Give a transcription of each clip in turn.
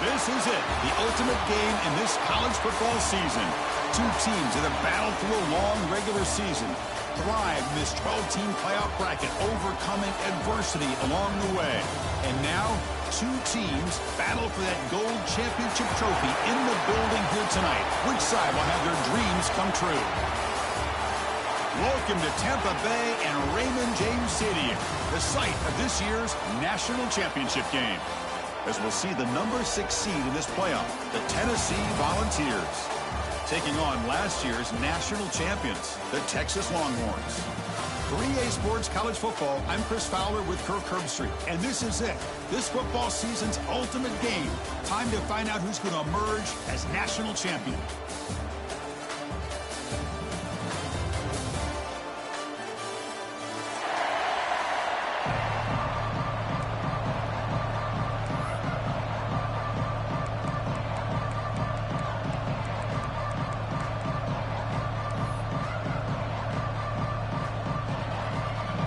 This is it, the ultimate game in this college football season. Two teams that have battled through a long regular season, thrived in this 12-team playoff bracket, overcoming adversity along the way. And now, two teams battle for that gold championship trophy in the building here tonight. Which side will have their dreams come true? Welcome to Tampa Bay and Raymond James Stadium, the site of this year's national championship game. As we'll see the number 6 seed in this playoff, the Tennessee Volunteers, taking on last year's national champions, the Texas Longhorns. 3A Sports College Football, I'm Chris Fowler with Kirk Herbstreit, and this is it. This football season's ultimate game. Time to find out who's going to emerge as national champion.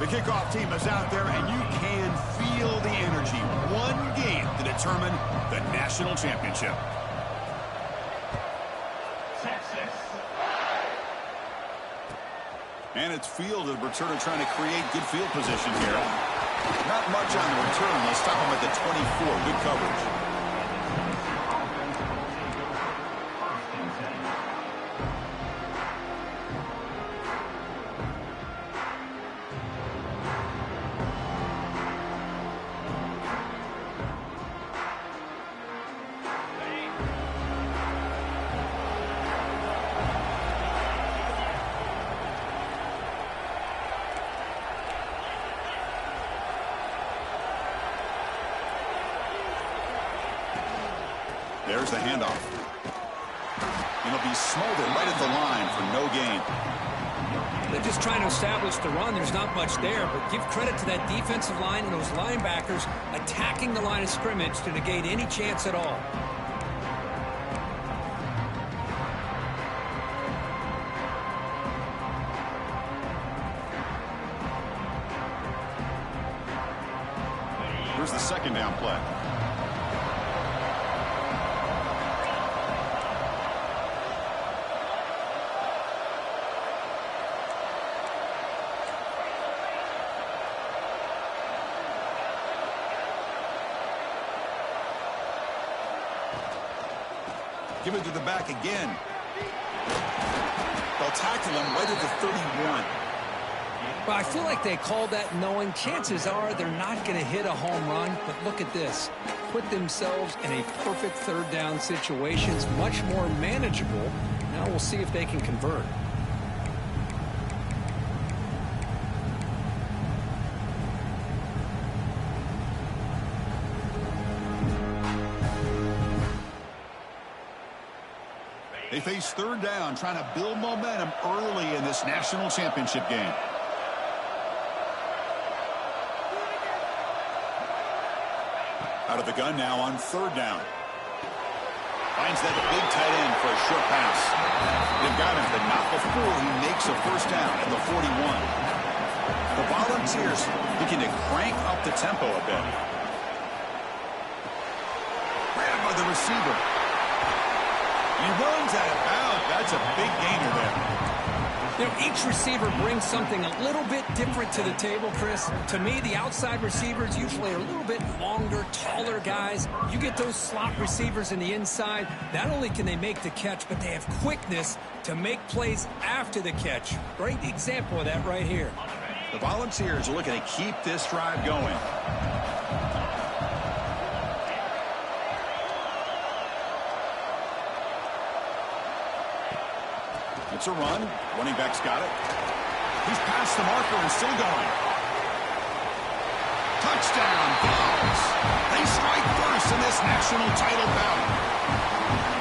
The kickoff team is out there, and you can feel the energy. One game to determine the national championship. And it's fielded. Returner trying to create good field position here. Not much on the return. They'll stop him at the 24. Good coverage. There's the handoff. It'll be smothered right at the line for no gain. They're just trying to establish the run. There's not much there, but give credit to that defensive line and those linebackers attacking the line of scrimmage to negate any chance at all. Here's the second down play. Give it to the back again. They'll tackle him right at the 31. Well, I feel like they called that knowing chances are they're not going to hit a home run. But look at this. Put themselves in a perfect third down situation. It's much more manageable. Now we'll see if they can convert. They face third down, trying to build momentum early in this national championship game. Out of the gun now on third down. Finds that big tight end for a short pass. They've got him, but not before he makes a first down at the 41. The Volunteers looking to crank up the tempo a bit. Grabbed by the receiver. He runs out of bounds. That's a big gainer there. You know, each receiver brings something a little bit different to the table, Chris. To me, the outside receivers usually are a little bit longer, taller guys. You get those slot receivers in the inside, not only can they make the catch, but they have quickness to make plays after the catch. Great example of that right here. The Volunteers are looking to keep this drive going. It's a run. Running back's got it. He's past the marker and still going. Touchdown, Vols. They strike first in this national title bout.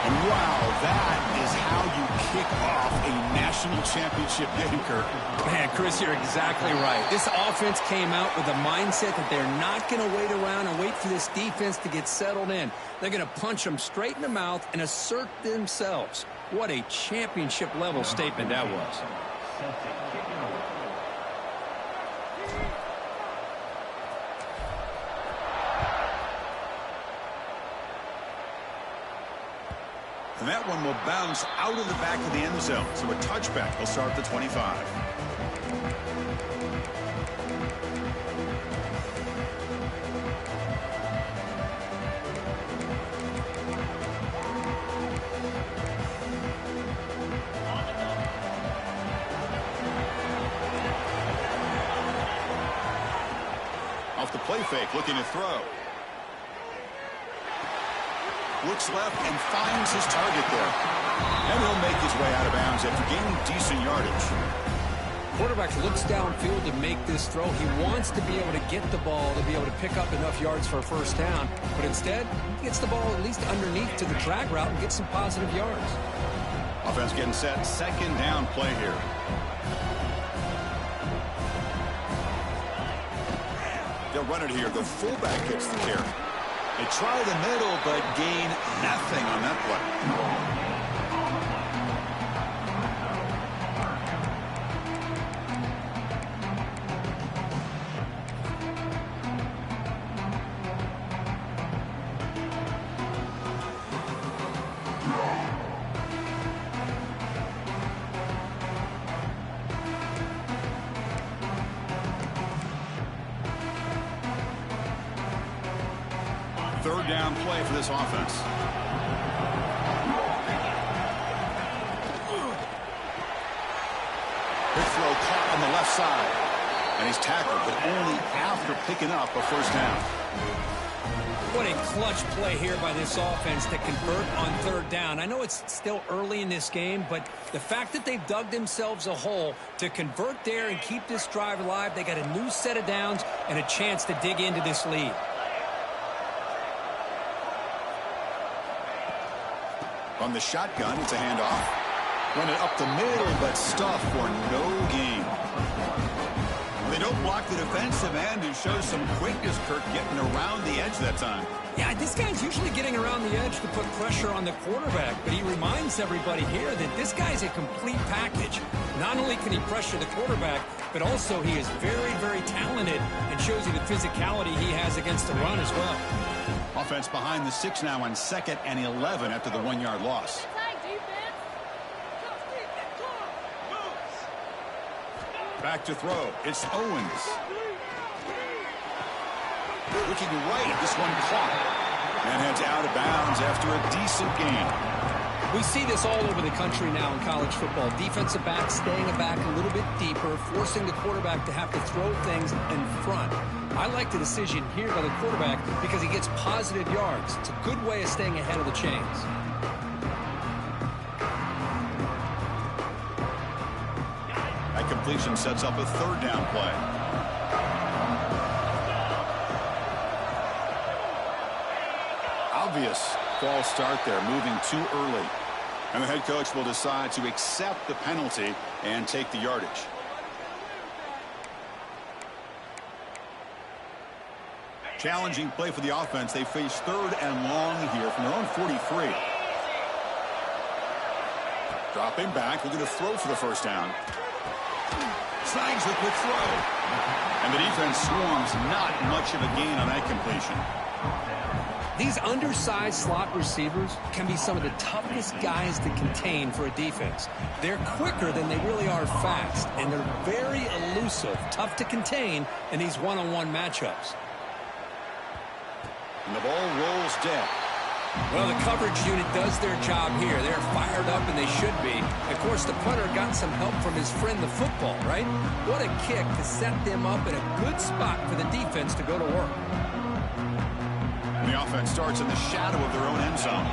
And wow, that is how you kick off a national championship game, Kirk. Man, Chris, you're exactly right. This offense came out with a mindset that they're not going to wait around and wait for this defense to get settled in. They're going to punch them straight in the mouth and assert themselves. What a championship-level statement that was. And that one will bounce out of the back of the end zone. So a touchback will start at the 25. Off the play fake, looking to throw. Looks left and finds his target there. And he'll make his way out of bounds after gaining decent yardage. Quarterback looks downfield to make this throw. He wants to be able to get the ball to be able to pick up enough yards for a first down. But instead, he gets the ball at least underneath to the drag route and gets some positive yards. Offense getting set. Second down play here. They'll run it here. The fullback gets the carry. They try the middle, but gain nothing on that play. Third down play for this offense. Big throw caught on the left side. And he's tackled, but only after picking up a first down. What a clutch play here by this offense to convert on third down. I know it's still early in this game, but the fact that they've dug themselves a hole to convert there and keep this drive alive, they got a new set of downs and a chance to dig into this lead. On the shotgun, it's a handoff. Run it up the middle, but stuffed for no gain. They don't block the defensive end and show some quickness, Kirk, getting around the edge that time. Yeah, this guy's usually getting around the edge to put pressure on the quarterback, but he reminds everybody here that this guy's a complete package. Not only can he pressure the quarterback, but also he is very, very talented and shows you the physicality he has against the run as well. Offense behind the 6 now on 2nd and 11 after the 1-yard loss. Back to throw. It's Owens. Looking right at this one caught. And heads out of bounds after a decent gain. We see this all over the country now in college football. Defensive backs staying back a little bit deeper, forcing the quarterback to have to throw things in front. I like the decision here by the quarterback because he gets positive yards. It's a good way of staying ahead of the chains. That completion sets up a third down play. Obvious false start there, moving too early. And the head coach will decide to accept the penalty and take the yardage. Challenging play for the offense. They face third and long here from their own 43. Dropping back, looking to throw for the first down. Snags the quick throw. And the defense swarms, not much of a gain on that completion. These undersized slot receivers can be some of the toughest guys to contain for a defense. They're quicker than they really are fast, and they're very elusive, tough to contain in these one-on-one matchups. And the ball rolls dead. Well, the coverage unit does their job here. They're fired up, and they should be. Of course, the punter got some help from his friend, the football, right? What a kick to set them up in a good spot for the defense to go to work. And the offense starts in the shadow of their own end zone.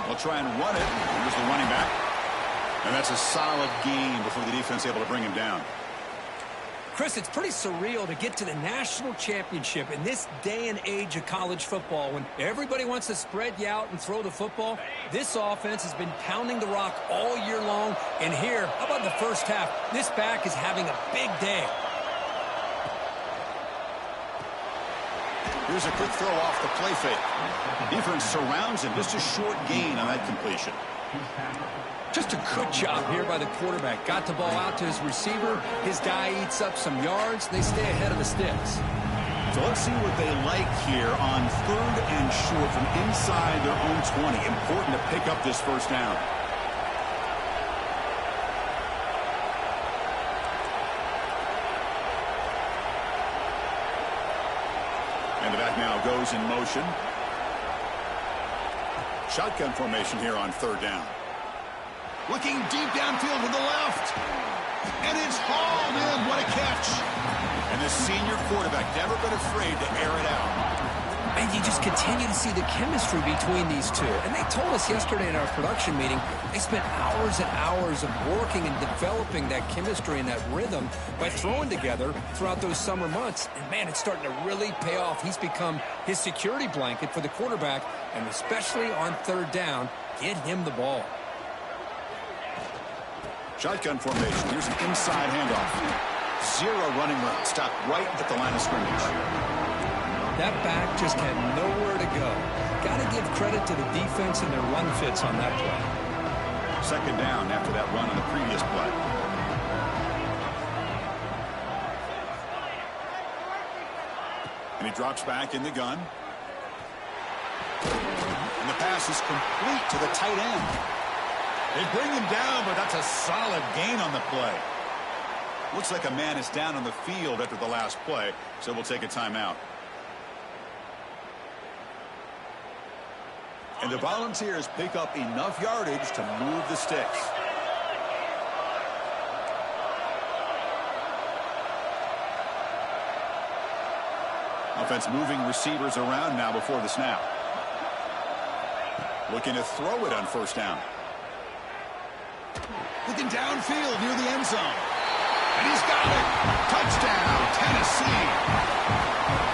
They'll try and run it. Here's the running back. And that's a solid gain before the defense able to bring him down. Chris, it's pretty surreal to get to the national championship in this day and age of college football when everybody wants to spread you out and throw the football. This offense has been pounding the rock all year long. And here, how about the first half? This back is having a big day. Here's a quick throw off the play fake. Defense surrounds him. Just a short gain on that completion. Just a good job here by the quarterback. Got the ball out to his receiver. His guy eats up some yards. They stay ahead of the sticks. So let's see what they like here on 3rd and short from inside their own 20. Important to pick up this first down. And the back now goes in motion. Shotgun formation here on 3rd down. Looking deep downfield to the left. And it's hauled in. What a catch. And the senior quarterback never been afraid to air it out. And you just continue to see the chemistry between these two. And they told us yesterday in our production meeting, they spent hours and hours of working and developing that chemistry and that rhythm by throwing together throughout those summer months. And, man, it's starting to really pay off. He's become his security blanket for the quarterback, and especially on 3rd down, get him the ball. Shotgun formation. Here's an inside handoff. 0 running route. Stopped right at the line of scrimmage. That back just had nowhere to go. Got to give credit to the defense and their run fits on that play. 2nd down after that run on the previous play. And he drops back in the gun. And the pass is complete to the tight end. They bring him down, but that's a solid gain on the play. Looks like a man is down on the field after the last play, so we'll take a timeout. And the Volunteers pick up enough yardage to move the sticks. Offense moving receivers around now before the snap. Looking to throw it on 1st down. Looking downfield near the end zone. And he's got it. Touchdown, Tennessee.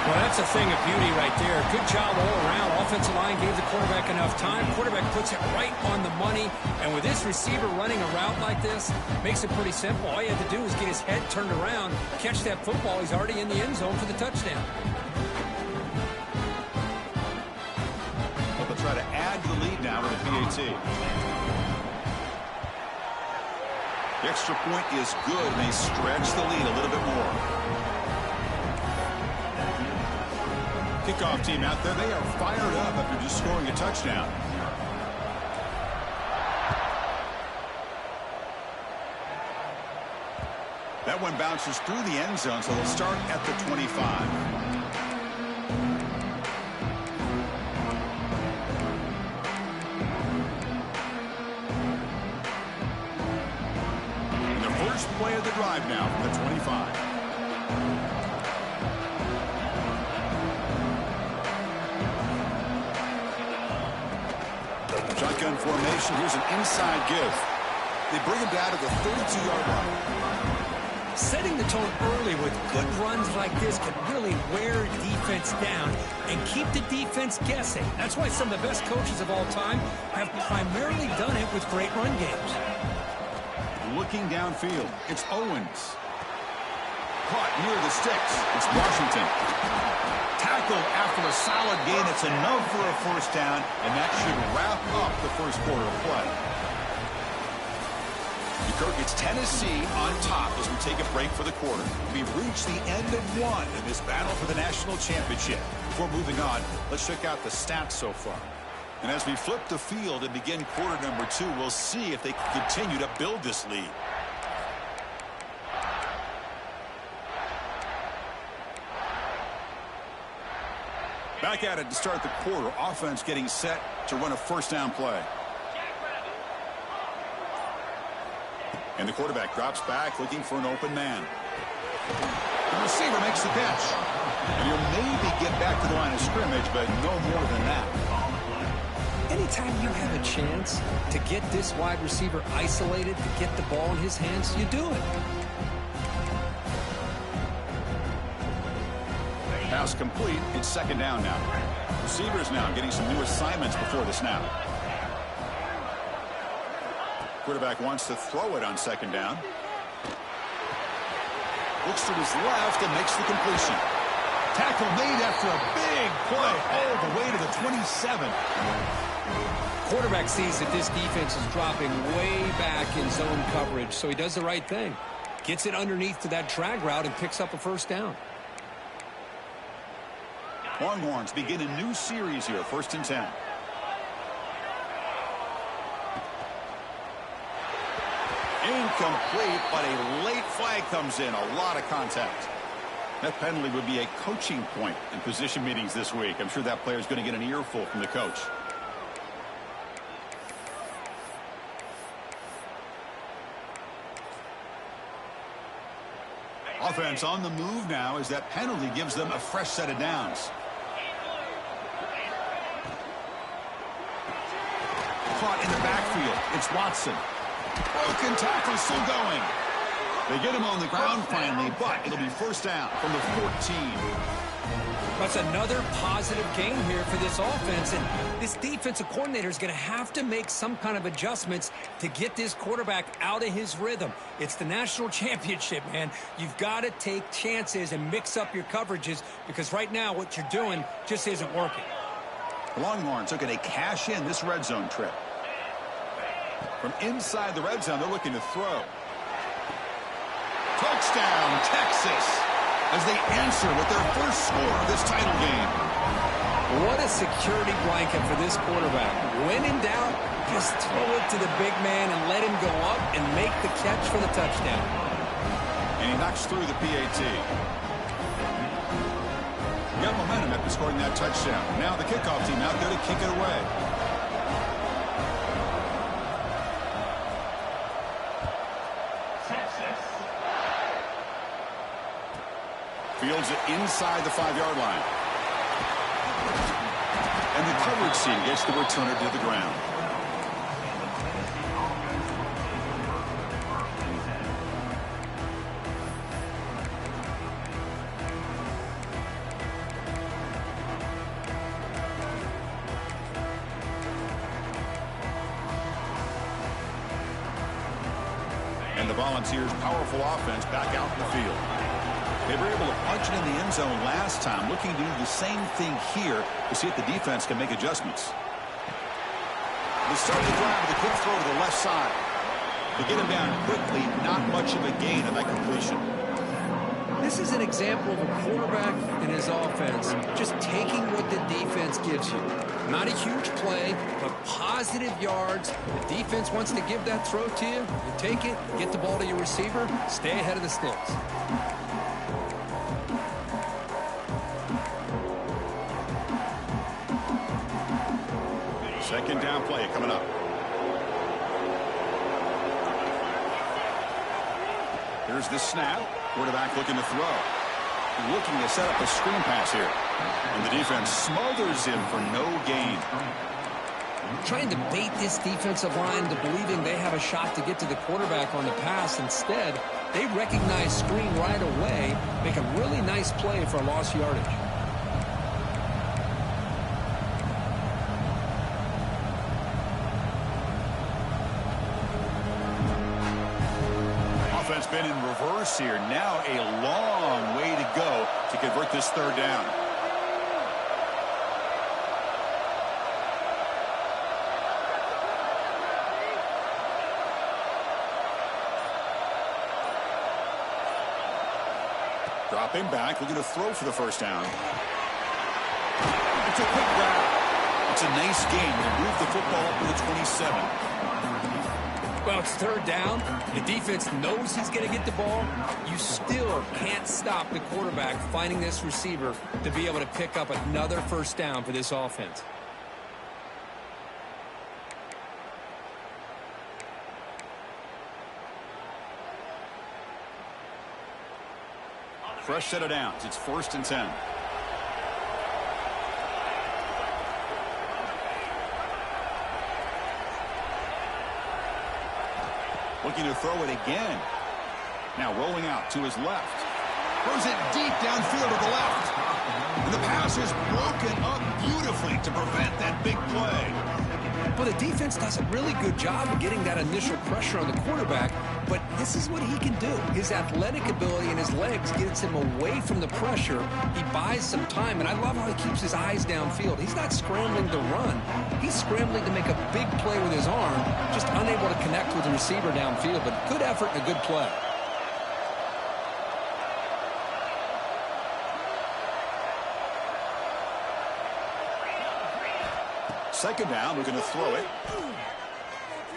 Well, that's a thing of beauty right there. Good job all around. Offensive line gave the quarterback enough time. Quarterback puts it right on the money. And with this receiver running a route like this, makes it pretty simple. All you had to do was get his head turned around, catch that football. He's already in the end zone for the touchdown. Well, they'll try to add to the lead now with a PAT. The extra point is good, and they stretch the lead a little bit more. Kickoff team out there, they are fired up after just scoring a touchdown. That one bounces through the end zone, so they'll start at the 25. And the first play of the drive now from the 25. Shotgun formation. Here's an inside give. They bring him down to the 32-yard line. Setting the tone early with good runs like this can really wear defense down and keep the defense guessing. That's why some of the best coaches of all time have primarily done it with great run games. Looking downfield, it's Owens. Caught near the sticks. It's Washington. Tackled after a solid gain. It's enough for a 1st down, and that should wrap up the first quarter of play. Kirk, it's Tennessee on top as we take a break for the quarter. We've reached the end of one in this battle for the national championship. Before moving on, let's check out the stats so far. And as we flip the field and begin quarter number 2, we'll see if they can continue to build this lead. Back at it to start the quarter. Offense getting set to run a 1st down play. And the quarterback drops back looking for an open man. The receiver makes the catch. And he'll maybe get back to the line of scrimmage, but no more than that. Anytime you have a chance to get this wide receiver isolated, to get the ball in his hands, you do it. Pass complete. It's 2nd down now. Receivers now getting some new assignments before the snap. Quarterback wants to throw it on 2nd down. Looks to his left and makes the completion. Tackle made after a big play all the way to the 27. Quarterback sees that this defense is dropping way back in zone coverage, so he does the right thing. Gets it underneath to that drag route and picks up a first down. Longhorns begin a new series here, 1st and 10. Incomplete, but a late flag comes in. A lot of contact. That penalty would be a coaching point in position meetings this week. I'm sure that player is going to get an earful from the coach. Offense on the move now as that penalty gives them a fresh set of downs. Caught in the backfield. It's Watson. Broken tackle, still going. They get him on the ground finally, but it'll be first down from the 14. That's another positive gain here for this offense, and this defensive coordinator is going to have to make some kind of adjustments to get this quarterback out of his rhythm. It's the national championship, man. You've got to take chances and mix up your coverages because right now what you're doing just isn't working. The Longhorns looking to cash in this red zone trip. From inside the red zone, they're looking to throw. Touchdown, Texas, as they answer with their first score of this title game. What a security blanket for this quarterback. When in doubt, just throw it to the big man and let him go up and make the catch for the touchdown. And he knocks through the PAT. Got momentum after scoring that touchdown. Now the kickoff team out there to kick it away. Fields it inside the 5-yard line. And the coverage team gets the returner to the ground. And the Volunteers' powerful offense back out in the field. They were able to punch it in the end zone last time, looking to do the same thing here to see if the defense can make adjustments. They start the drive with a quick throw to the left side. They get him down quickly, not much of a gain on that completion. This is an example of a quarterback and his offense just taking what the defense gives you. Not a huge play, but positive yards. The defense wants to give that throw to you. You take it, get the ball to your receiver, stay ahead of the sticks. Second down play coming up. Here's the snap. Quarterback looking to throw. Looking to set up a screen pass here. And the defense smothers him for no gain. Trying to bait this defensive line to believing they have a shot to get to the quarterback on the pass. Instead, they recognize screen right away, make a really nice play for a lost yardage. Offense been in reverse here. Now a long way to go to convert this third down. Dropping back, looking to throw for the first down. It's a quick grab. It's a nice game. They move the football up to the 27. Well, it's third down. The defense knows he's going to get the ball. You still can't stop the quarterback finding this receiver to be able to pick up another first down for this offense. Fresh set of downs. It's 1st and 10. Looking to throw it again. Now rolling out to his left. Throws it deep downfield to the left. And the pass is broken up beautifully to prevent that big play. Well, the defense does a really good job of getting that initial pressure on the quarterback, but this is what he can do. His athletic ability and his legs gets him away from the pressure. He buys some time, and I love how he keeps his eyes downfield. He's not scrambling to run. He's scrambling to make a big play with his arm, just unable to connect with the receiver downfield, but good effort and a good play. Second down, we're going to throw it.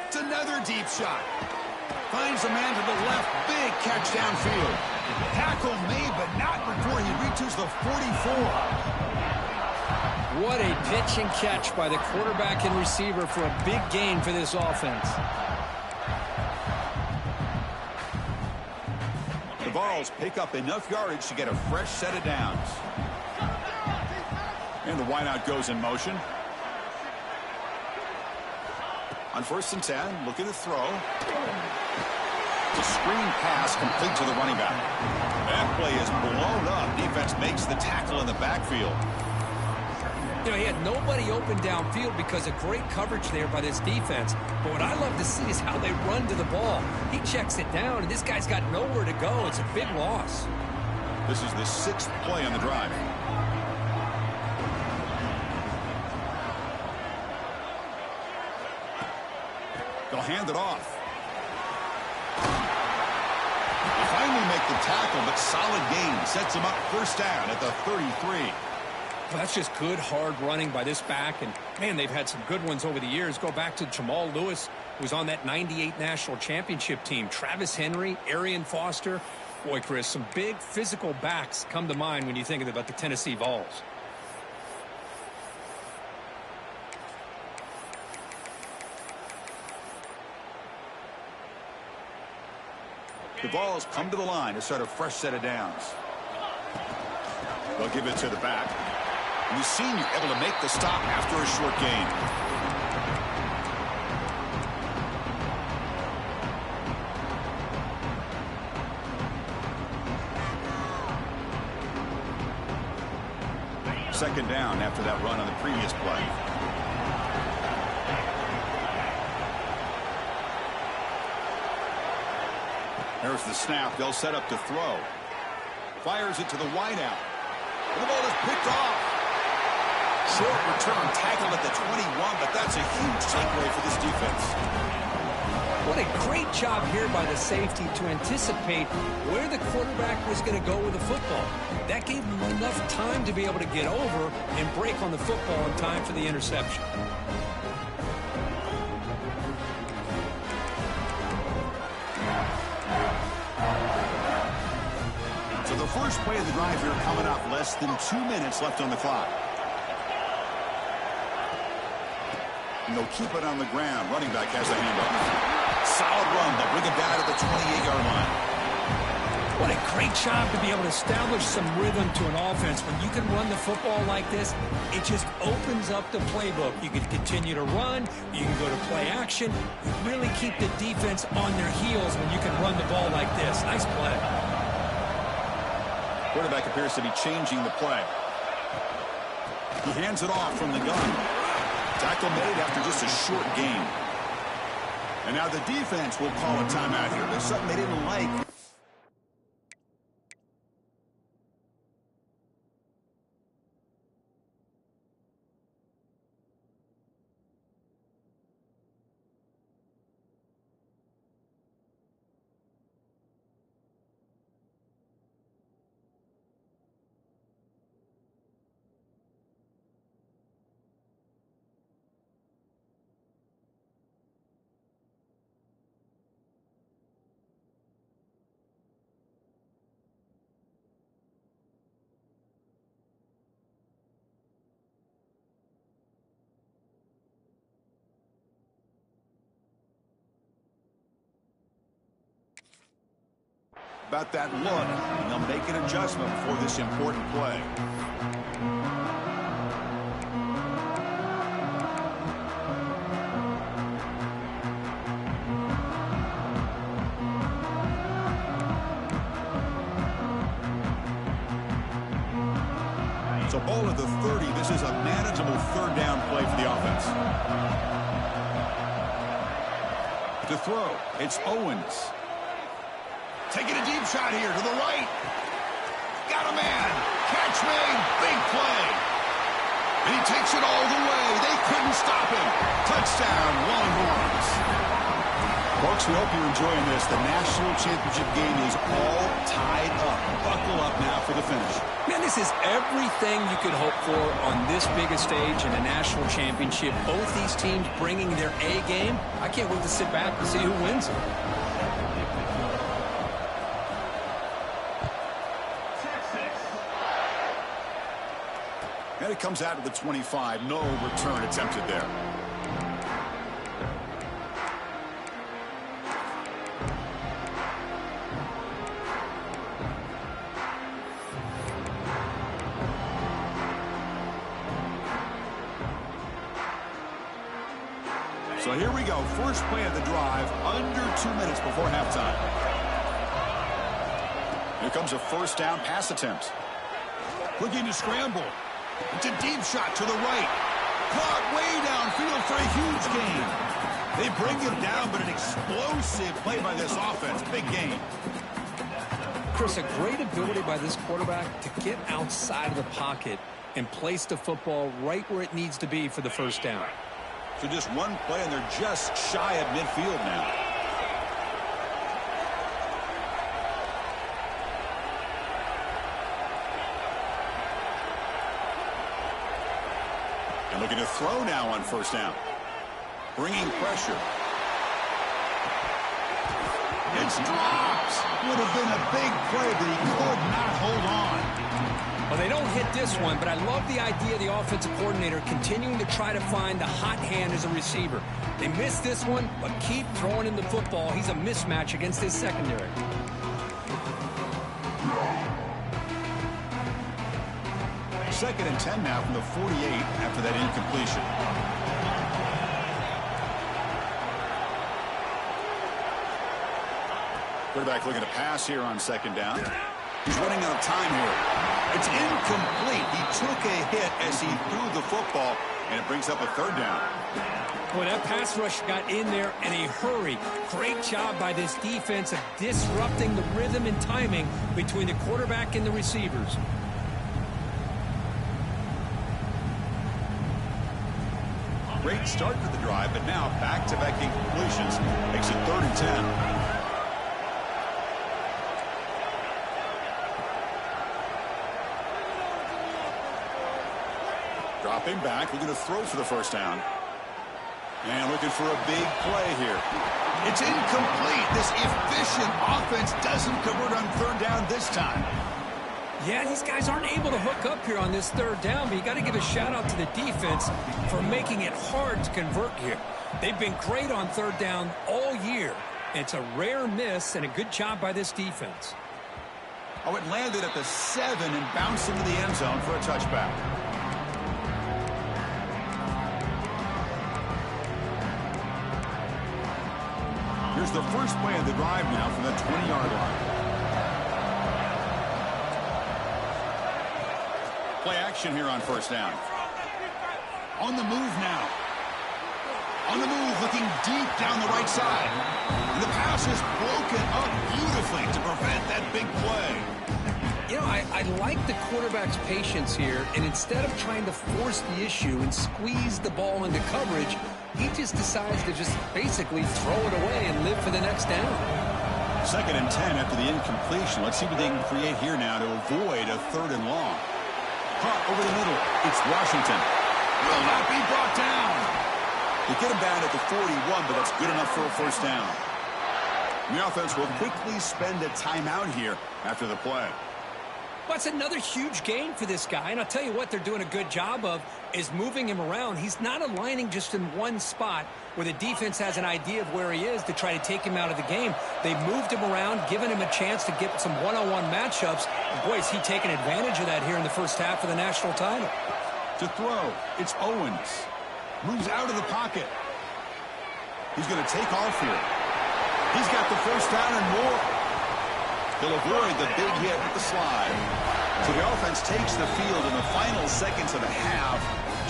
It's another deep shot. Finds a man to the left. Big catch downfield. Tackle made, but not before he reaches the 44. What a pitch and catch by the quarterback and receiver for a big gain for this offense. The Vols pick up enough yardage to get a fresh set of downs. And the wideout goes in motion. On 1st and 10, looking to throw. The screen pass complete to the running back. That play is blown up. Defense makes the tackle in the backfield. You know, he had nobody open downfield because of great coverage there by this defense. But what I love to see is how they run to the ball. He checks it down, and this guy's got nowhere to go. It's a big loss. This is the 6th play on the drive. They'll hand it off. They finally make the tackle, but solid gain sets him up 1st down at the 33. Well, that's just good, hard running by this back. And, man, they've had some good ones over the years. Go back to Jamal Lewis, who was on that 98 national championship team. Travis Henry, Arian Foster. Boy, Chris, some big physical backs come to mind when you think about the Tennessee Vols. The Vols come to the line to start a fresh set of downs. They'll give it to the back. And the senior able to make the stop after a short gain. Second down after that run on the previous play. There's the snap. They'll set up to throw. Fires it to the wideout. And the ball is picked off. Short return tackled at the 21, but that's a huge takeaway for this defense. What a great job here by the safety to anticipate where the quarterback was going to go with the football. That gave him enough time to be able to get over and break on the football in time for the interception. So the first play of the drive here coming up. Less than 2 minutes left on the clock. And they'll keep it on the ground. Running back has the handoff. Solid run. They'll bring it down to the 28-yard line. What a great job to be able to establish some rhythm to an offense. When you can run the football like this, it just opens up the playbook. You can continue to run. You can go to play action. You really keep the defense on their heels when you can run the ball like this. Nice play. Quarterback appears to be changing the play. He hands it off from the gun. Tackle made after just a short gain. And now the defense will call a timeout here. There's something they didn't like. About that look, and they'll make an adjustment for this important play. So ball at the 30. This is a manageable third down play for the offense. To throw, it's Owens. Taking a deep shot here to the right. Got a man. Catch made. Big play. And he takes it all the way. They couldn't stop him. Touchdown, Longhorns. Folks, we hope you're enjoying this. The national championship game is all tied up. Buckle up now for the finish. Man, this is everything you could hope for on this biggest stage in a national championship. Both these teams bringing their A game. I can't wait to sit back and see who wins it. And it comes out of the 25. No return attempted there. So here we go. First play of the drive, under 2 minutes before halftime. Here comes a first down pass attempt. Looking to scramble. It's a deep shot to the right. Caught way downfield for a huge gain. They bring him down, but an explosive play by this offense. Big gain. Chris, a great ability by this quarterback to get outside of the pocket and place the football right where it needs to be for the first down. So just one play, and they're just shy of midfield now. And looking to throw now on first down. Bringing pressure. It's dropped. Would have been a big play, but he could not hold on. Well, they don't hit this one, but I love the idea of the offensive coordinator continuing to try to find the hot hand as a receiver. They missed this one, but keep throwing him the football. He's a mismatch against his secondary. Second and 10 now from the 48 after that incompletion. Quarterback looking to pass here on second down. He's running out of time here. It's incomplete. He took a hit as he threw the football, and it brings up a third down. Boy, that pass rush got in there in a hurry. Great job by this defense of disrupting the rhythm and timing between the quarterback and the receivers. Great start to the drive, but now back-to-back incompletions makes it 3rd and 10. Dropping back, looking to throw for the first down. And looking for a big play here. It's incomplete. This efficient offense doesn't convert on third down this time. Yeah, these guys aren't able to hook up here on this third down, but you got to give a shout-out to the defense for making it hard to convert here. They've been great on third down all year. It's a rare miss and a good job by this defense. Oh, it landed at the 7 and bounced into the end zone for a touchback. Here's the first play of the drive now from the 20-yard line. Play action here on first down. On the move now. On the move, looking deep down the right side. And the pass is broken up beautifully to prevent that big play. You know, I like the quarterback's patience here, and instead of trying to force the issue and squeeze the ball into coverage, he just decides to just basically throw it away and live for the next down. 2nd and 10 after the incompletion. Let's see what they can create here now to avoid a 3rd and long. Caught over the middle. It's Washington. Will not be brought down. They get him down at the 41, but that's good enough for a first down. The offense will quickly spend a timeout here after the play. Well, it's another huge game for this guy, and I'll tell you what they're doing a good job of is moving him around. He's not aligning just in one spot where the defense has an idea of where he is to try to take him out of the game. They've moved him around, given him a chance to get some one-on-one matchups. And boy, is he taking advantage of that here in the first half of the national title. To throw, it's Owens. Moves out of the pocket. He's going to take off here. He's got the first down and more. He'll avoid the big hit with the slide. So the offense takes the field in the final seconds of the half.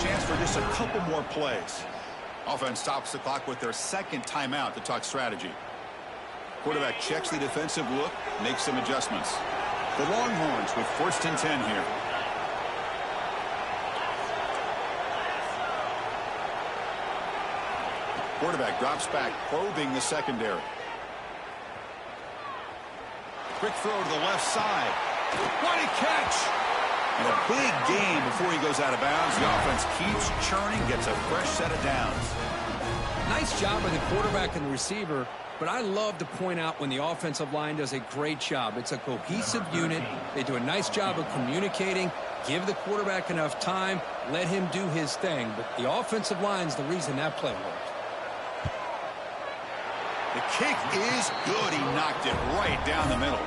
Chance for just a couple more plays. Offense stops the clock with their second timeout to talk strategy. Quarterback checks the defensive look, makes some adjustments. The Longhorns with 1st and 10 here. Quarterback drops back, probing the secondary. Quick throw to the left side. What a catch! And a big gain before he goes out of bounds. The offense keeps churning, gets a fresh set of downs. Nice job by the quarterback and the receiver, but I love to point out when the offensive line does a great job. It's a cohesive unit. They do a nice job of communicating, give the quarterback enough time, let him do his thing. But the offensive line's the reason that play worked. The kick is good. He knocked it right down the middle.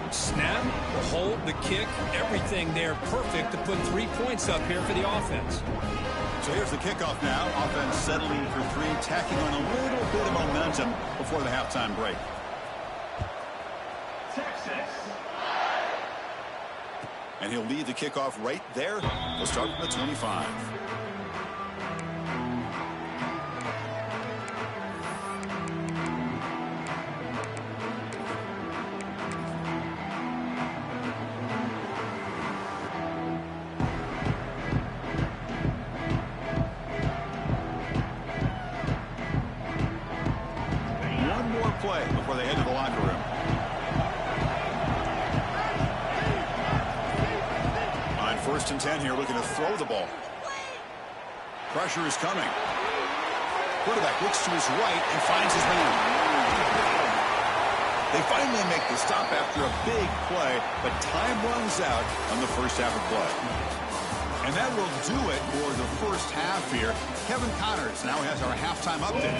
Snap, the hold, the kick, everything there perfect to put 3 points up here for the offense. So here's the kickoff now. Offense settling for 3, tacking on a little bit of momentum before the halftime break. Texas. And he'll lead the kickoff right there. We'll start from the 25. Play before they head to the locker room. On 1st and 10 here, looking to throw the ball. Pressure is coming. Quarterback looks to his right and finds his man. They finally make the stop after a big play, but time runs out on the first half of play. And that will do it for the first half here. Kevin Connors now has our halftime update.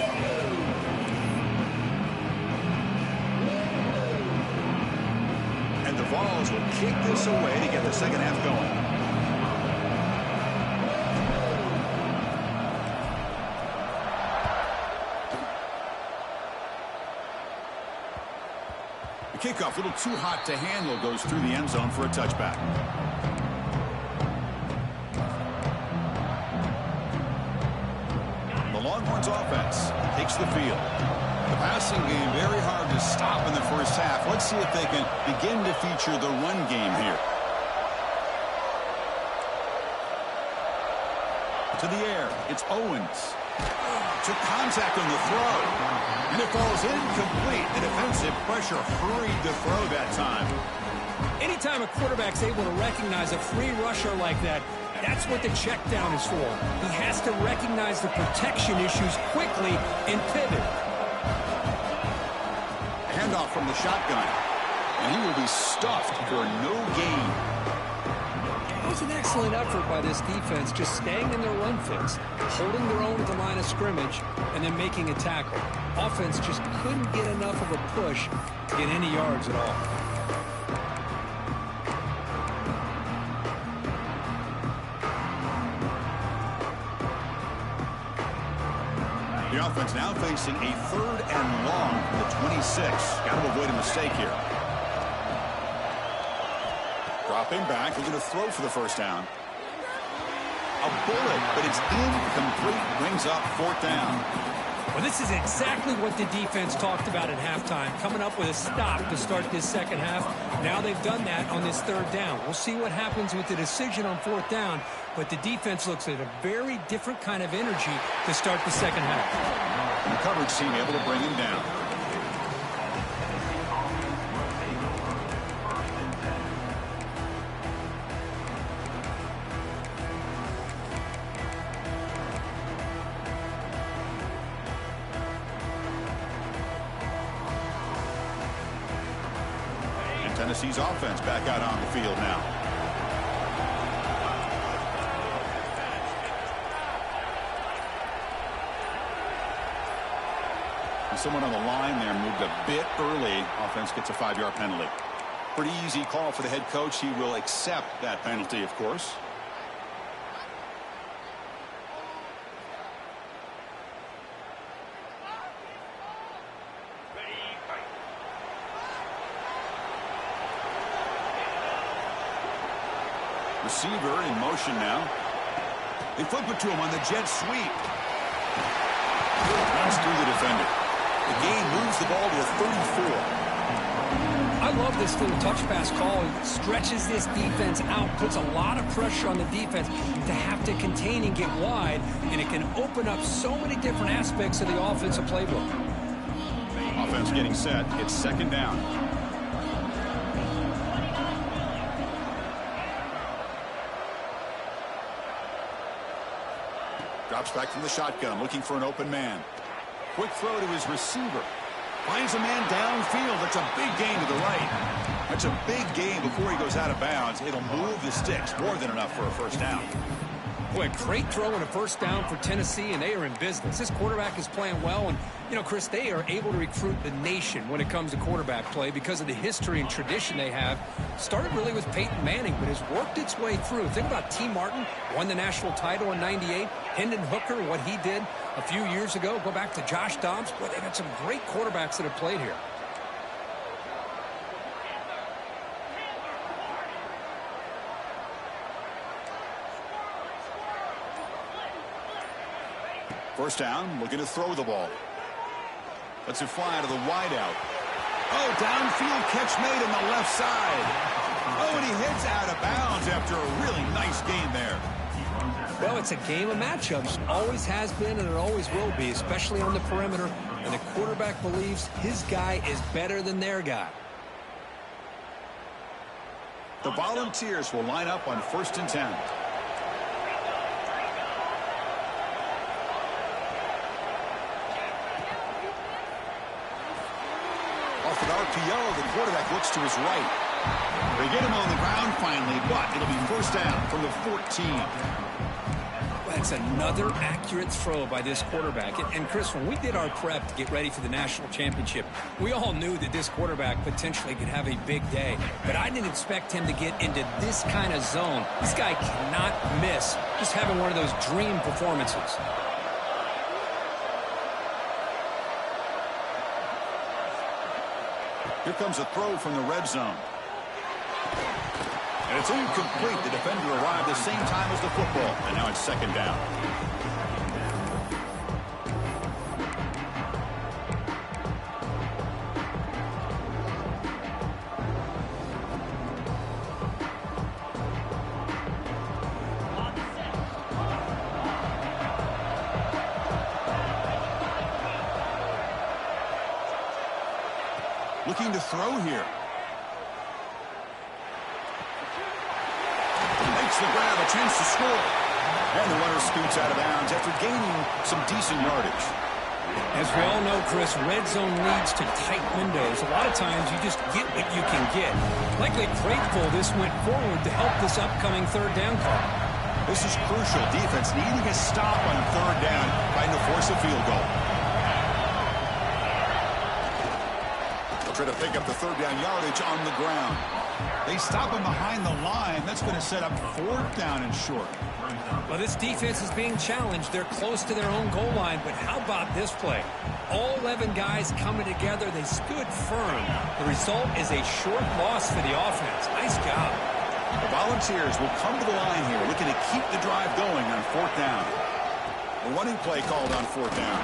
And the Vols will kick this away to get the second half going. The kickoff, a little too hot to handle, goes through the end zone for a touchback. The Longhorns offense takes the field. The passing game very hard to stop in the first half. Let's see if they can begin to feature the run game here. To the air, it's Owens. Took contact on the throw. And it falls incomplete. The defensive pressure hurried the throw that time. Anytime a quarterback's able to recognize a free rusher like that, that's what the check down is for. He has to recognize the protection issues quickly and pivot. Handoff from the shotgun. And he will be stuffed for no gain. It was an excellent effort by this defense, just staying in their run fix, holding their own at the line of scrimmage, and then making a tackle. Offense just couldn't get enough of a push to get any yards at all. The offense now facing a 3rd and long from the 26. Got to avoid a mistake here. Dropping back, looking to throw for the first down. A bullet, but it's incomplete. Brings up 4th down. Well, this is exactly what the defense talked about at halftime, coming up with a stop to start this second half. Now they've done that on this 3rd down. We'll see what happens with the decision on 4th down, but the defense looks at a very different kind of energy to start the second half. And the coverage team able to bring him down. Tennessee's offense back out on the field now. And someone on the line there moved a bit early. Offense gets a 5-yard penalty. Pretty easy call for the head coach. He will accept that penalty, of course. Receiver in motion now. They flip it to him on the jet sweep. Runs through the defender. The game moves the ball to a 34. I love this little touch pass call. It stretches this defense out, puts a lot of pressure on the defense to have to contain and get wide, and it can open up so many different aspects of the offensive playbook. Offense getting set. It's second down. Drops back from the shotgun, looking for an open man. Quick throw to his receiver. Finds a man downfield. That's a big gain to the right. That's a big gain before he goes out of bounds. It'll move the sticks. More than enough for a first down. Boy, a great throw and a first down for Tennessee, and they are in business. This quarterback is playing well, and, you know, Chris, they are able to recruit the nation when it comes to quarterback play because of the history and tradition they have. Started really with Peyton Manning, but has worked its way through. Think about T. Martin, won the national title in '98. Hendon Hooker, what he did a few years ago. Go back to Josh Dobbs. Boy, they've got some great quarterbacks that have played here. First down, looking to throw the ball. Lets it fly to the wideout. Oh, downfield catch made on the left side. Oh, and he heads out of bounds after a really nice gain there. Well, it's a game of matchups. Always has been, and it always will be, especially on the perimeter. And the quarterback believes his guy is better than their guy. The Volunteers will line up on 1st and 10. Off an RPO, the quarterback looks to his right. They get him on the ground finally, but it'll be first down from the 14. That's another accurate throw by this quarterback. And Chris, when we did our prep to get ready for the national championship, we all knew that this quarterback potentially could have a big day. But I didn't expect him to get into this kind of zone. This guy cannot miss. Just having one of those dream performances. Here comes a throw from the red zone. And it's incomplete. The defender arrived the same time as the football. And now it's second down. Looking to throw here. Makes the grab, a chance to score. And the runner scoots out of bounds after gaining some decent yardage. As we all know, Chris, red zone leads to tight windows. A lot of times you just get what you can get. Likely grateful this went forward to help this upcoming third down call. This is crucial. Defense needing a stop on third down, trying to force a field goal. They'll try to pick up the third down yardage on the ground. They stop him behind the line. That's going to set up fourth down and short. Well, this defense is being challenged. They're close to their own goal line, but how about this play? All 11 guys coming together. They stood firm. The result is a short loss for the offense. Nice job. The Volunteers will come to the line here, looking to keep the drive going on fourth down. A running play called on fourth down.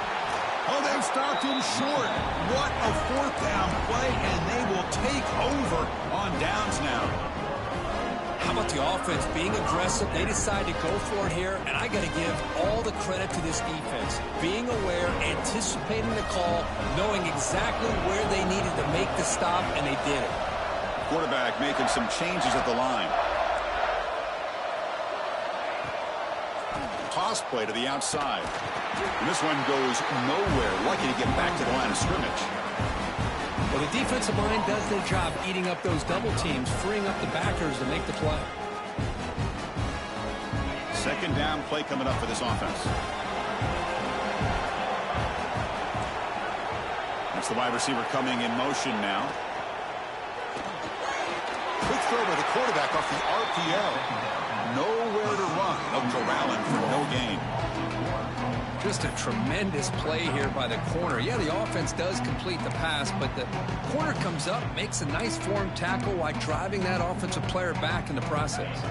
Oh, they've stopped him short. What a fourth down play, and they will take over on downs now. How about the offense being aggressive? They decide to go for it here, and I got to give all the credit to this defense. Being aware, anticipating the call, knowing exactly where they needed to make the stop, and they did it. Quarterback making some changes at the line. Toss play to the outside. And this one goes nowhere. Lucky to get back to the line of scrimmage. Well, the defensive line does their job eating up those double teams, freeing up the backers to make the play. Second down play coming up for this offense. That's the wide receiver coming in motion now. Quick throw by the quarterback off the RPO. Nowhere to run. They'll corral him for no gain. Just a tremendous play here by the corner. Yeah, the offense does complete the pass, but the corner comes up, makes a nice form tackle while driving that offensive player back in the process.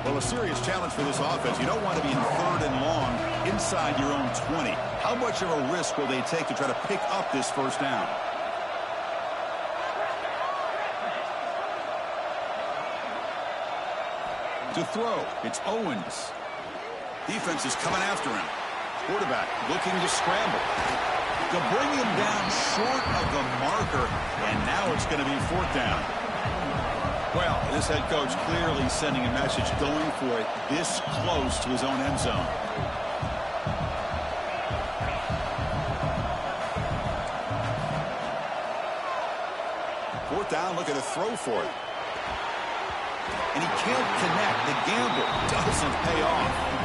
Well, a serious challenge for this offense. You don't want to be in 3rd and long inside your own 20. How much of a risk will they take to try to pick up this first down? To throw, it's Owens. Defense is coming after him. Quarterback looking to scramble. To bring him down short of the marker, and now it's going to be 4th down. Well, this head coach clearly sending a message, going for it this close to his own end zone. Fourth down, looking to throw for it. And he can't connect. The gamble doesn't pay off.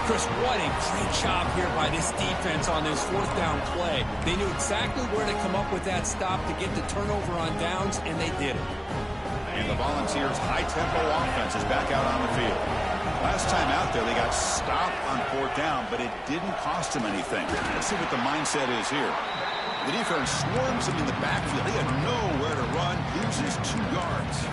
Chris, what a great job here by this defense on this 4th down play. They knew exactly where to come up with that stop to get the turnover on downs, and they did it. And the Volunteers' high-tempo offense is back out on the field. Last time out there, they got stopped on 4th down, but it didn't cost them anything. Let's see what the mindset is here. The defense swarms him in the backfield. He had nowhere to run, loses 2 yards.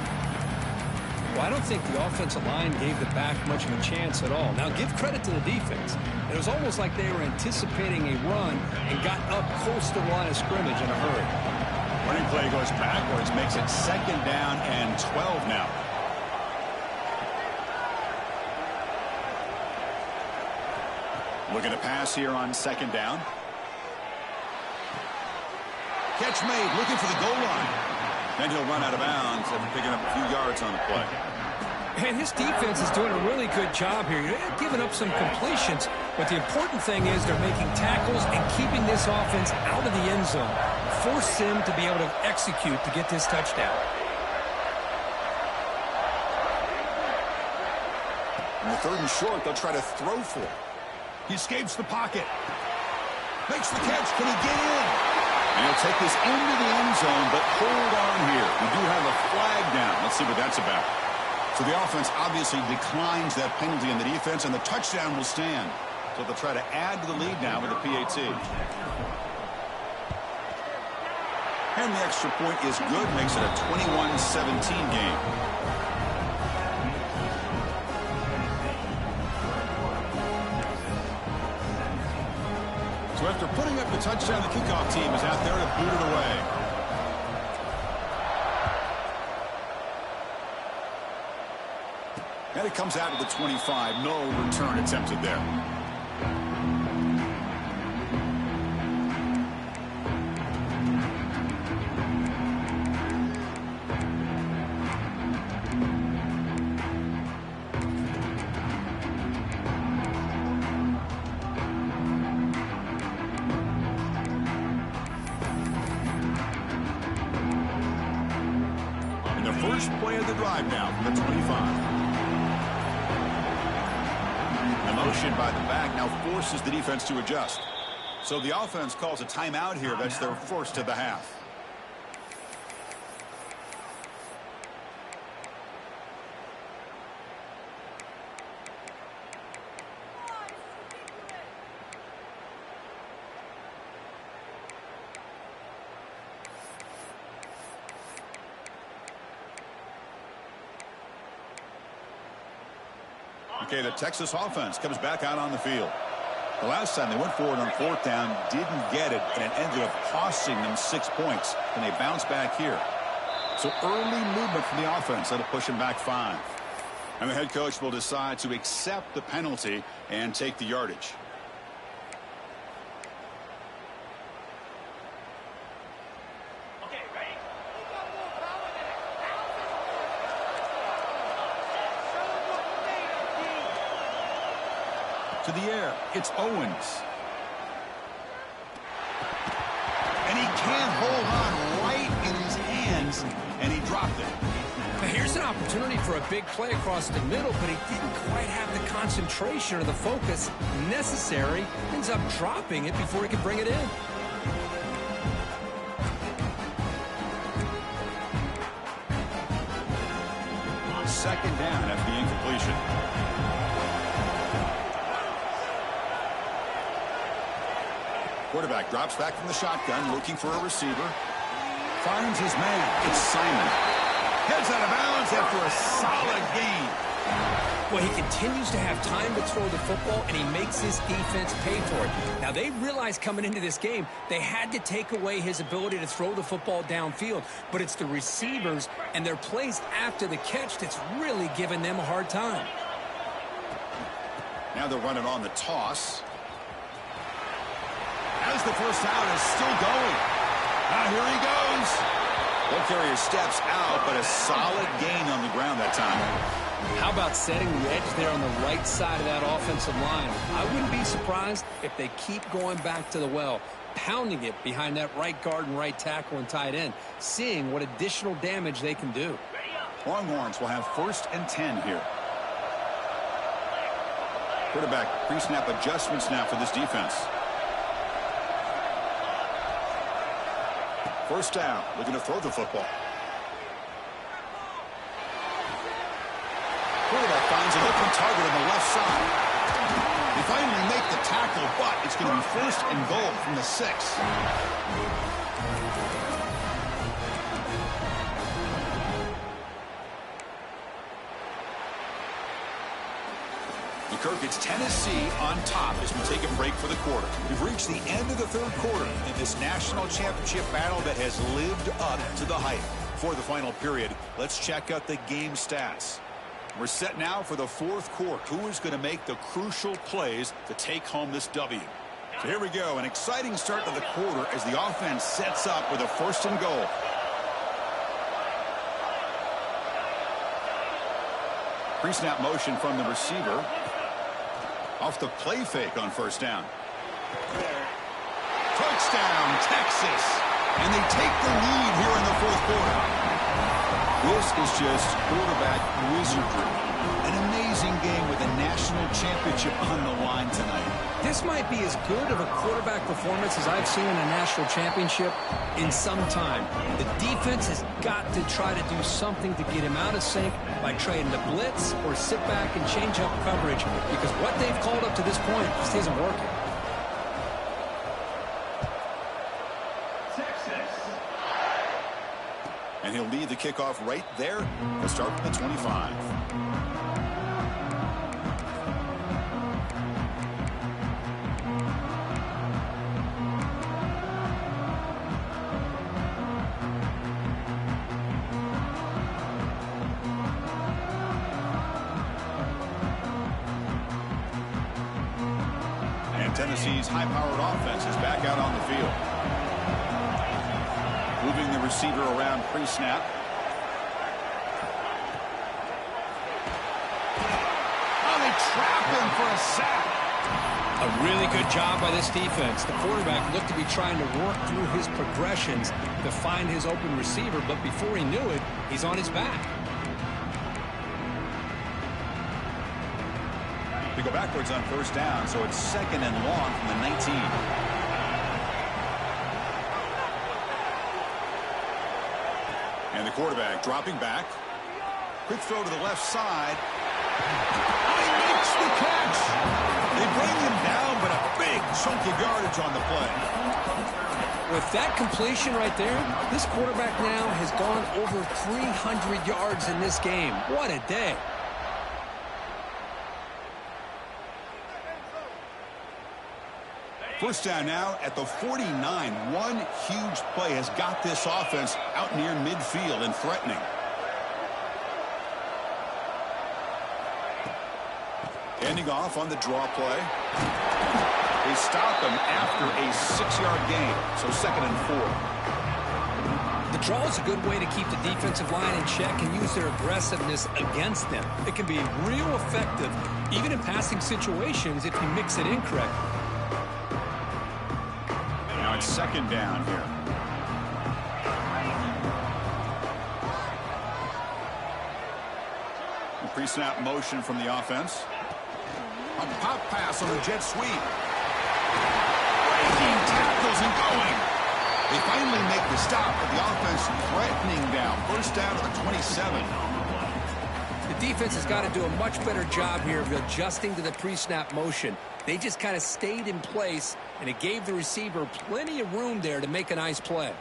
Well, I don't think the offensive line gave the back much of a chance at all. Now, give credit to the defense. It was almost like they were anticipating a run and got up close to the line of scrimmage in a hurry. Running play goes backwards, makes it 2nd down and 12 now. Looking to pass here on 2nd down. Catch made, looking for the goal line. Then he'll run out of bounds after picking up a few yards on the play. And his defense is doing a really good job here. They're giving up some completions, but the important thing is they're making tackles and keeping this offense out of the end zone. Force him to be able to execute to get this touchdown. In the 3rd and short, they'll try to throw for it. He escapes the pocket. Makes the catch. Can he get in? And he'll take this into the end zone, but hold on here. We do have a flag down. Let's see what that's about. So the offense obviously declines that penalty in the defense, and the touchdown will stand. So they'll try to add to the lead now with a PAT. And the extra point is good, makes it a 21-17 game. So after putting up the touchdown, the kickoff team is out there to boot it away. And it comes out to the 25. No return attempted there. And the first play of the drive now from the 25. Motion by the back now forces the defense to adjust. So the offense calls a timeout here. That's their first of the half. Okay, the Texas offense comes back out on the field. The last time they went forward on 4th down, didn't get it, and it ended up costing them 6 points. And they bounce back here. So early movement from the offense that'll push them back 5. And the head coach will decide to accept the penalty and take the yardage. To the air, it's Owens. And he can't hold on right in his hands, and he dropped it. Now here's an opportunity for a big play across the middle, but he didn't quite have the concentration or the focus necessary. Ends up dropping it before he could bring it in. Second down after the incompletion. Quarterback drops back from the shotgun, looking for a receiver. Finds his man. It's Simon. Heads out of bounds after a solid gain. Well, he continues to have time to throw the football, and he makes his defense pay for it. Now, they realized coming into this game, they had to take away his ability to throw the football downfield. But it's the receivers and their plays after the catch that's really giving them a hard time. Now they're running on the toss. As the first down is still going. Here he goes. They'll carry his steps out, but a solid gain on the ground that time. How about setting the edge there on the right side of that offensive line? I wouldn't be surprised if they keep going back to the well, pounding it behind that right guard and right tackle and tight end, seeing what additional damage they can do. Longhorns will have 1st and 10 here. Quarterback pre-snap adjustments now for this defense. First down, looking to throw the football. Quarterback finds an open target on the left side. They finally make the tackle, but it's going to be 1st and goal from the 6. Kirk, it's Tennessee on top as we take a break for the quarter. We've reached the end of the 3rd quarter in this national championship battle that has lived up to the hype. For the final period, let's check out the game stats. We're set now for the 4th quarter. Who is going to make the crucial plays to take home this W? So here we go. An exciting start to the quarter as the offense sets up with a 1st and goal. Pre-snap motion from the receiver. Off the play fake on 1st down. Touchdown, Texas. And they take the lead here in the 4th quarter. This is just quarterback wizardry. An amazing game with a national championship on the line tonight. This might be as good of a quarterback performance as I've seen in a national championship in some time. The defense has got to try to do something to get him out of sync by trying to blitz or sit back and change up coverage, because what they've called up to this point just isn't working. And he'll lead the kickoff right there. He'll start from the 25. Tennessee's high-powered offense is back out on the field. Moving the receiver around pre-snap. Oh, they trap him for a sack. A really good job by this defense. The quarterback looked to be trying to work through his progressions to find his open receiver, but before he knew it, he's on his back. They go backwards on 1st down, so it's 2nd and long from the 19. And the quarterback dropping back. Quick throw to the left side. Oh, he makes the catch. They bring him down, but a big chunk of yardage on the play. With that completion right there, this quarterback now has gone over 300 yards in this game. What a day. First down now at the 49. One huge play has got this offense out near midfield and threatening. Handing off on the draw play. They stop him after a 6-yard gain, so 2nd and 4. The draw is a good way to keep the defensive line in check and use their aggressiveness against them. It can be real effective, even in passing situations, if you mix it in correctly. Now it's 2nd down here. Pre-snap motion from the offense. A pop pass on the jet sweep. Breaking tackles and going. They finally make the stop, but the offense threatening down. First down to the 27. The defense has got to do a much better job here of adjusting to the pre-snap motion. They just kind of stayed in place, and it gave the receiver plenty of room there to make a nice play.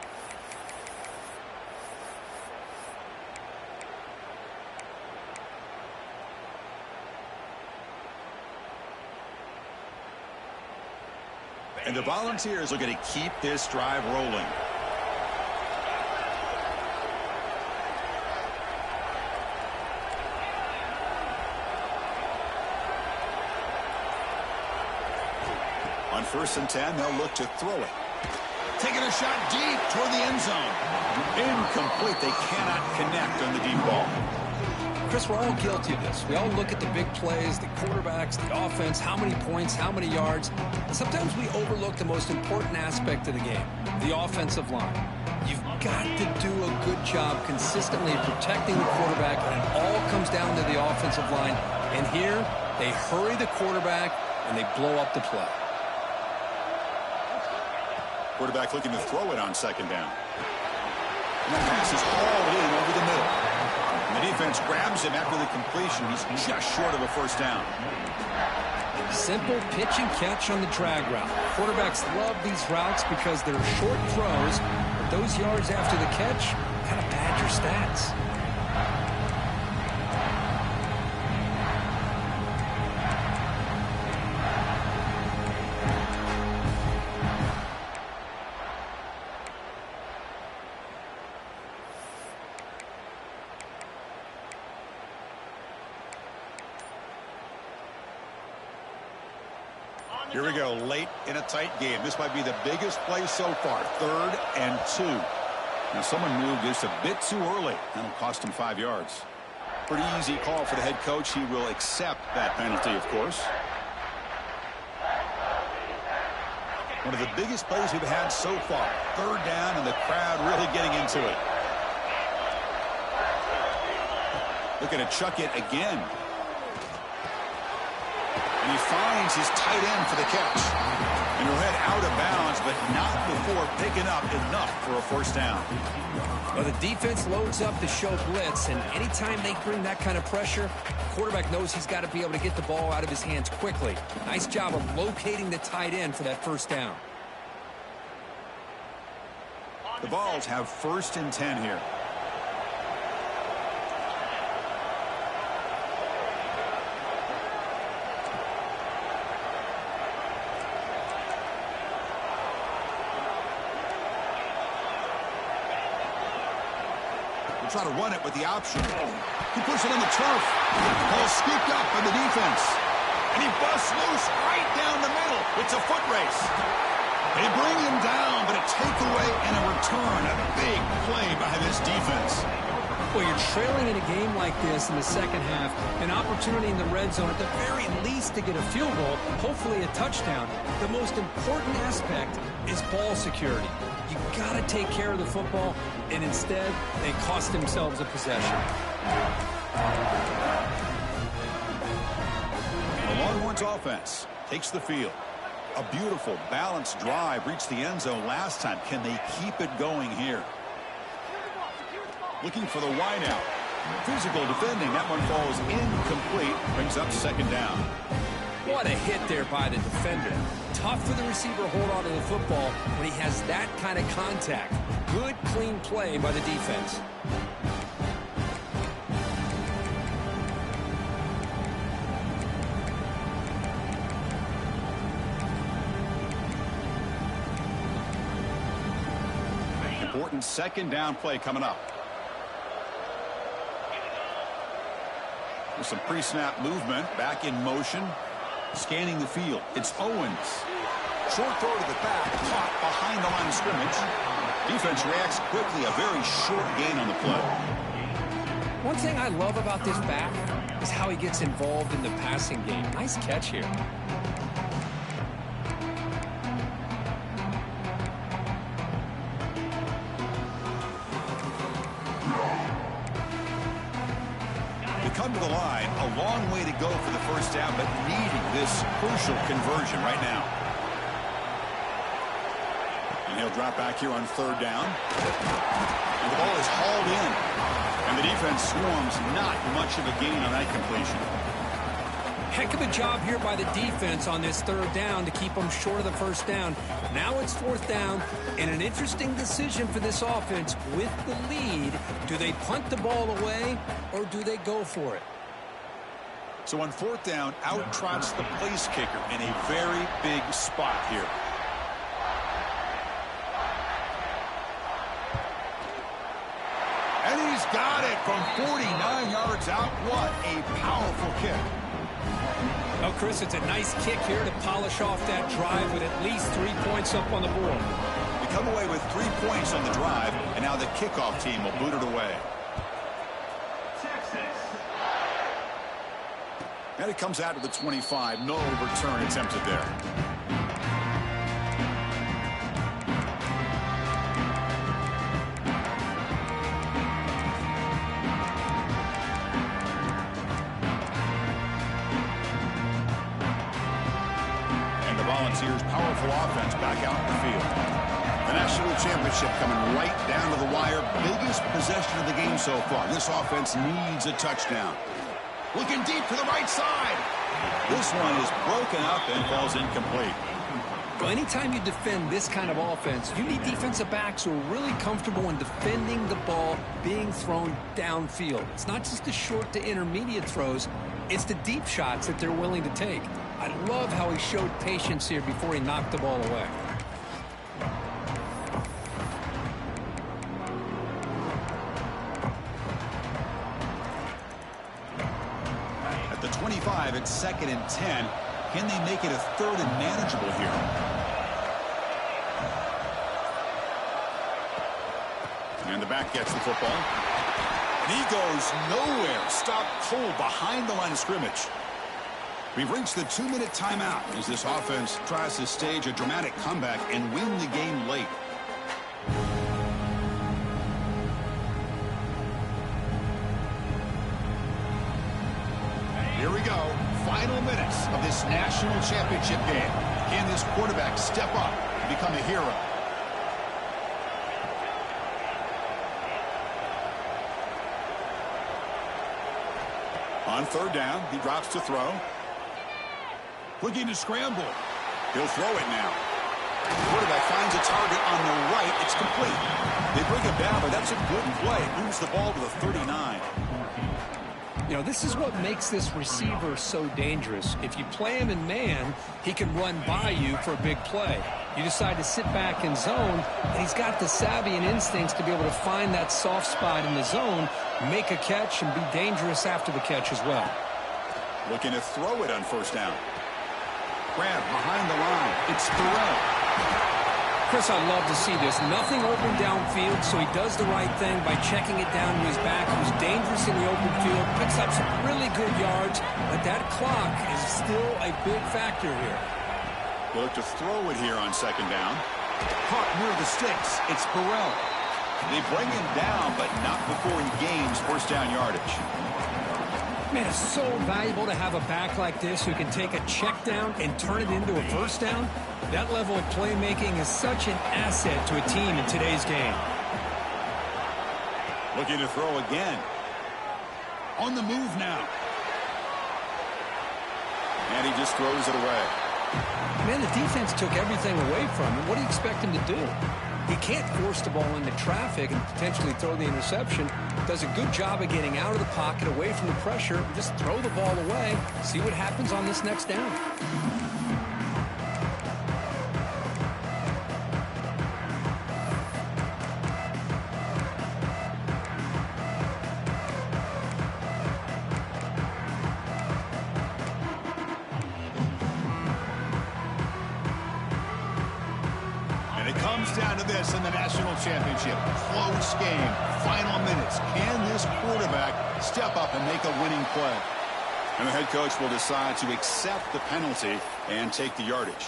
And the Volunteers are going to keep this drive rolling. On 1st and 10, they'll look to throw it. Taking a shot deep toward the end zone. Incomplete. They cannot connect on the deep ball. Chris, we're all guilty of this. We all look at the big plays, the quarterbacks, the offense, how many points, how many yards. And sometimes we overlook the most important aspect of the game, the offensive line. You've got to do a good job consistently protecting the quarterback, and it all comes down to the offensive line. And here, they hurry the quarterback, and they blow up the play. Quarterback looking to throw it on 2nd down. And the pass is hauled in over the middle. And the defense grabs him after the completion. He's just short of a 1st down. Simple pitch and catch on the drag route. Quarterbacks love these routes because they're short throws, but those yards after the catch kind of pad your stats. Here we go, late in a tight game. This might be the biggest play so far, 3rd and 2. Now, someone moved this a bit too early. That'll cost him 5 yards. Pretty easy call for the head coach. He will accept that penalty, of course. One of the biggest plays we've had so far. 3rd down, and the crowd really getting into it. Looking to chuck it again. And he finds his tight end for the catch. And he'll head out of bounds, but not before picking up enough for a 1st down. Well, the defense loads up to show blitz, and anytime they bring that kind of pressure, the quarterback knows he's got to be able to get the ball out of his hands quickly. Nice job of locating the tight end for that 1st down. The Vols have 1st and 10 here. Try to run it with the option. He puts it on the turf. Ball scooped up by the defense. And he busts loose right down the middle. It's a foot race. They bring him down, but a takeaway and a return. A big play by this defense. Well, you're trailing in a game like this in the 2nd half. An opportunity in the red zone at the very least to get a field goal, hopefully a touchdown. The most important aspect is ball security. You got to take care of the football, and instead, they cost themselves a possession. The Longhorns offense takes the field. A beautiful, balanced drive reached the end zone last time. Can they keep it going here? Looking for the wideout. Physical defending. That one falls incomplete. Brings up 2nd down. What a hit there by the defender. Tough for the receiver to hold on to the football when he has that kind of contact. Good, clean play by the defense. Important 2nd down play coming up. With some pre-snap movement, back in motion, scanning the field. It's Owens. Short throw to the back, caught behind the line of scrimmage. Defense reacts quickly, a very short gain on the play. One thing I love about this back is how he gets involved in the passing game. Nice catch here. Come to the line, a long way to go for the 1st down, but needing this crucial conversion right now. And he'll drop back here on third down. And the ball is hauled in. And the defense swarms. Not much of a gain on that completion. Heck of a job here by the defense on this third down to keep them short of the first down. Now it's fourth down, and an interesting decision for this offense with the lead. Do they punt the ball away, or do they go for it? So on fourth down, out trots the place kicker in a very big spot here. And he's got it from 49 yards out. What a powerful kick. Well, Chris, it's a nice kick here to polish off that drive with at least 3 points up on the board. They come away with 3 points on the drive, and now the kickoff team will boot it away. And it comes out of the 25. No return attempted there. Volunteers' powerful offense back out in the field. The national championship coming right down to the wire. Biggest possession of the game so far. This offense needs a touchdown. Looking deep to the right side. This one is broken up and falls incomplete. Well, anytime you defend this kind of offense, you need defensive backs who are really comfortable in defending the ball being thrown downfield. It's not just the short to intermediate throws. It's the deep shots that they're willing to take. I love how he showed patience here before he knocked the ball away. At the 25, it's 2nd and 10. Can they make it a 3rd and manageable here? And the back gets the football. And he goes nowhere. Stopped cold behind the line of scrimmage. We've reached the 2-minute timeout as this offense tries to stage a dramatic comeback and win the game late. Here we go. Final minutes of this national championship game. Can this quarterback step up and become a hero? On third down, he drops to throw. Looking to scramble. He'll throw it now. The quarterback finds a target on the right. It's complete. They bring him down, but that's a good play. Moves the ball to the 39. You know, this is what makes this receiver so dangerous. If you play him in man, he can run by you for a big play. You decide to sit back in zone, and he's got the savvy and instincts to be able to find that soft spot in the zone, make a catch, and be dangerous after the catch as well. Looking to throw it on first down. Grab behind the line. It's Terrell. Chris, I love to see this. Nothing open downfield, so he does the right thing by checking it down to his back. He was dangerous in the open field, picks up some really good yards, but that clock is still a big factor here. They look to throw it here on second down. Caught near the sticks. It's Burrell. They bring him down, but not before he gains first down yardage. Man, it's so valuable to have a back like this who can take a check down and turn it into a first down. That level of playmaking is such an asset to a team in today's game. Looking to throw again. On the move now. And he just throws it away. Man, the defense took everything away from him. What do you expect him to do? He can't force the ball into traffic and potentially throw the interception. Does a good job of getting out of the pocket, away from the pressure. Just throw the ball away. See what happens on this next down. Down to this in the national championship. Close game. Final minutes. Can this quarterback step up and make a winning play? And the head coach will decide to accept the penalty and take the yardage.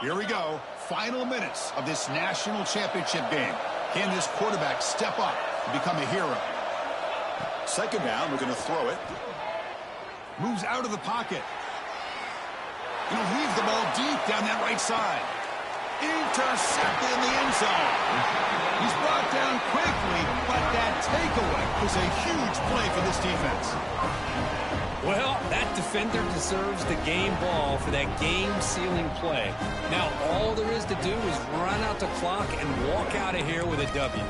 Here we go. Final minutes of this national championship game. Can this quarterback step up and become a hero? Second down, we're going to throw it. Moves out of the pocket. He'll heave the ball deep down that right side. Intercepted in the end zone. He's brought down quickly, but that takeaway was a huge play for this defense. Well, that defender deserves the game ball for that game-sealing play. Now, all there is to do is run out the clock and walk out of here with a W.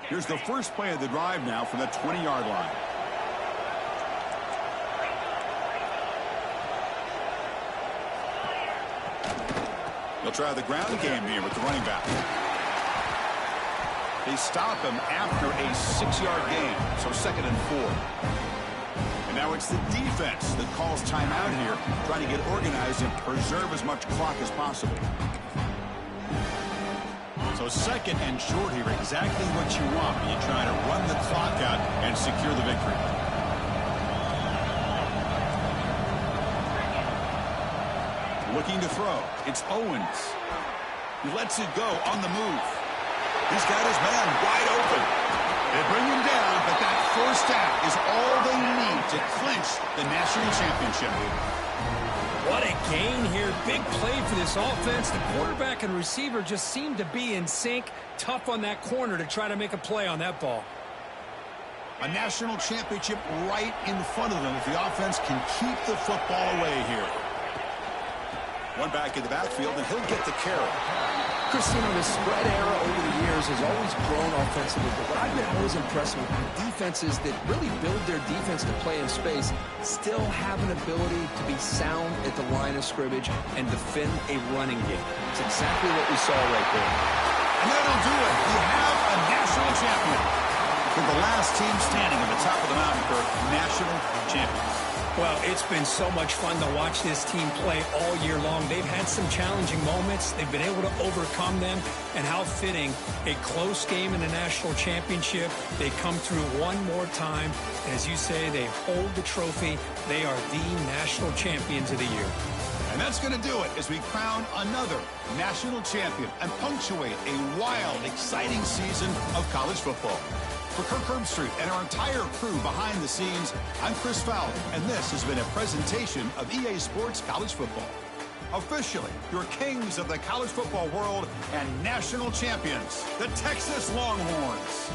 Here's the first play of the drive now from the 20-yard line. They'll try the ground game here with the running back. They stop him after a 6-yard gain, so 2nd and 4. And now it's the defense that calls timeout here, trying to get organized and preserve as much clock as possible. So 2nd and short here, exactly what you want when you try to run the clock out and secure the victory. Looking to throw. It's Owens. He lets it go on the move. He's got his man wide open. They bring him down, but that first down is all they need to clinch the national championship. What a gain here. Big play for this offense. The quarterback and receiver just seem to be in sync. Tough on that corner to try to make a play on that ball. A national championship right in front of them if the offense can keep the football away here. One back in the backfield, and he'll get the carry. Chris, the spread era over the years has always grown offensively, but what I've been always impressed with defenses that really build their defense to play in space still have an ability to be sound at the line of scrimmage and defend a running game. It's exactly what we saw right there. And that'll do it. We have a national champion. For the last team standing at the top of the mountain for national champions. Well, it's been so much fun to watch this team play all year long. They've had some challenging moments. They've been able to overcome them. And how fitting, a close game in the national championship. They come through one more time. As you say, they hold the trophy. They are the national champions of the year. And that's going to do it as we crown another national champion and punctuate a wild, exciting season of college football. For Kirk Herbstreit and our entire crew behind the scenes, I'm Chris Fowler, and this has been a presentation of EA Sports College Football. Officially, your kings of the college football world and national champions, the Texas Longhorns.